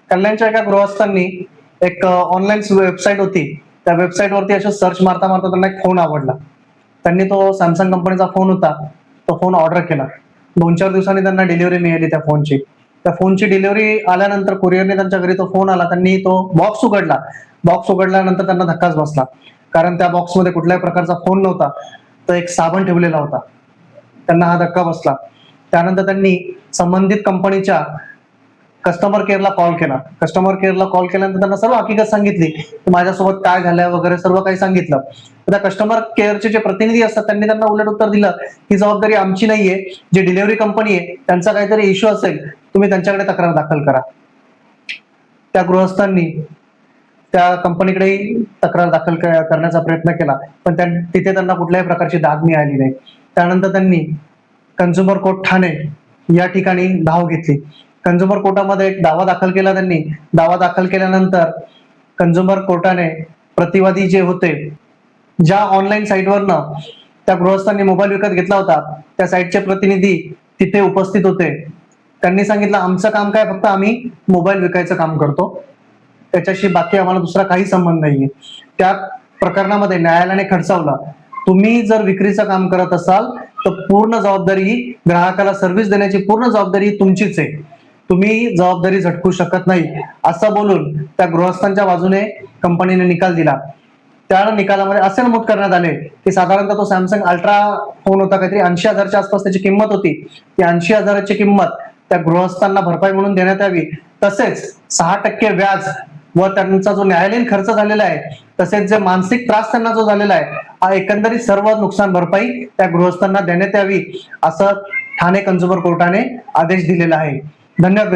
कल्याणच्या एका गृहस्थांनी एक ऑनलाईन वेबसाईट होती. त्या वेबसाईटवरती असं सर्च मारता मारता त्यांना एक फोन आवडला. त्यांनी तो सॅमसंग कंपनीचा फोन होता, तो फोन ऑर्डर केला. 2-4 दिवसांनी त्यांना डिलिव्हरी मिळाली त्या फोनची. त्या फोनची डिलिव्हरी आल्यानंतर कुरिअरने त्यांच्या घरी तो फोन आला. त्यांनी तो बॉक्स उघडला. बॉक्स उघडल्यानंतर त्यांना धक्काच बसला. कारण त्या बॉक्समध्ये कुठल्याही प्रकारचा फोन नव्हता, तर एक साबण ठेवलेला होता. त्यांना हा धक्का बसला. त्यानंतर त्यांनी संबंधित कंपनीच्या कस्टमर केअरला कॉल केला. कस्टमर केअरला कॉल केल्यानंतर त्यांना सर्व हकीकत सांगितली, की माझ्यासोबत काय झालंय वगैरे सर्व काही सांगितलं. तर त्या कस्टमर केअरचे जे प्रतिनिधी असतात त्यांनी त्यांना उलट उत्तर दिलं, ही जबाबदारी आमची नाहीये. जी डिलिव्हरी कंपनी आहे त्यांचा काहीतरी इश्यू असेल, तुम्ही त्यांच्याकडे तक्रार दाखल करा. त्या गृहस्थांनी त्या कंपनीकडेही तक्रार दाखल करण्याचा प्रयत्न केला, पण तिथे त्यांना कुठल्याही प्रकारची दाद मिळाली नाही. त्यानंतर त्यांनी कन्झ्युमर कोर्ट ठाणे या ठिकाणी धाव घेतली. कन्झ्युमर कोर्टामध्ये एक दावा दाखल केला त्यांनी. दावा दाखल केल्यानंतर कन्झ्युमर कोर्टाने प्रतिवादी जे होते, ज्या ऑनलाईन साईटवरनं त्या गृहस्थांनी मोबाईल विकत घेतला होता, त्या साईटचे प्रतिनिधी तिथे उपस्थित होते. त्यांनी सांगितलं, आमचं काम काय, फक्त आम्ही मोबाईल विकायचं काम करतो, त्याच्याशी बाकी आम्हाला दुसरा काही संबंध नाहीये. त्या प्रकरणामध्ये न्यायालयाने खडसावलं, तुम्ही जर विक्रीचं काम करत असाल तर पूर्ण जबाबदारी ही ग्राहकाला सर्व्हिस देण्याची पूर्ण जबाबदारी तुमचीच आहे, तुम्ही जबाबदारी झटकू शकत नाही, असं बोलून त्या गृहस्थांच्या बाजूने कंपनीने निकाल दिला. त्या निकालामध्ये असे नमूद करण्यात आले की साधारणतः तो सॅमसंग अल्ट्रा फोन होता, काहीतरी 80,000च्या आसपास त्याची किंमत होती. ती 80,000ची किंमत त्या गृहस्थांना भरपाई म्हणून देण्यात यावी. तसेच 6% व्याज व त्यांचा जो न्यायालयीन खर्च झालेला आहे, तसेच जे मानसिक त्रास त्यांना जो झालेला आहे, हा एकंदरीत सर्व नुकसान भरपाई त्या गृहस्थांना देण्यात यावी, असं ठाणे कन्झ्युमर कोर्टाने आदेश दिलेला आहे. धन्यवाद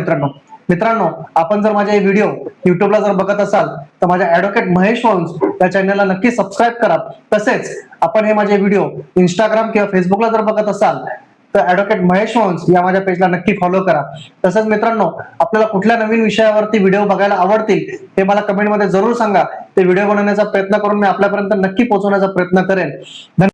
मित्रांनो, आपण जर माझे व्हिडिओ युट्यूबला जर बघत असाल तर माझ्या ॲडव्होकेट महेश वंश या चॅनलला नक्की सबस्क्राईब करा. तसेच आपण हे माझे व्हिडिओ इंस्टाग्राम किंवा फेसबुकला जर बघत असाल तर ॲडव्होकेट महेश वंश या माझ्या पेजला नक्की फॉलो करा. तसंच मित्रांनो, आपल्याला कुठल्या नवीन विषयावरती व्हिडिओ बघायला आवडतील हे मला कमेंटमध्ये जरूर सांगा. ते व्हिडिओ बनवण्याचा प्रयत्न करून मी आपल्यापर्यंत नक्की पोहोचवण्याचा प्रयत्न करेन. धन्यवाद.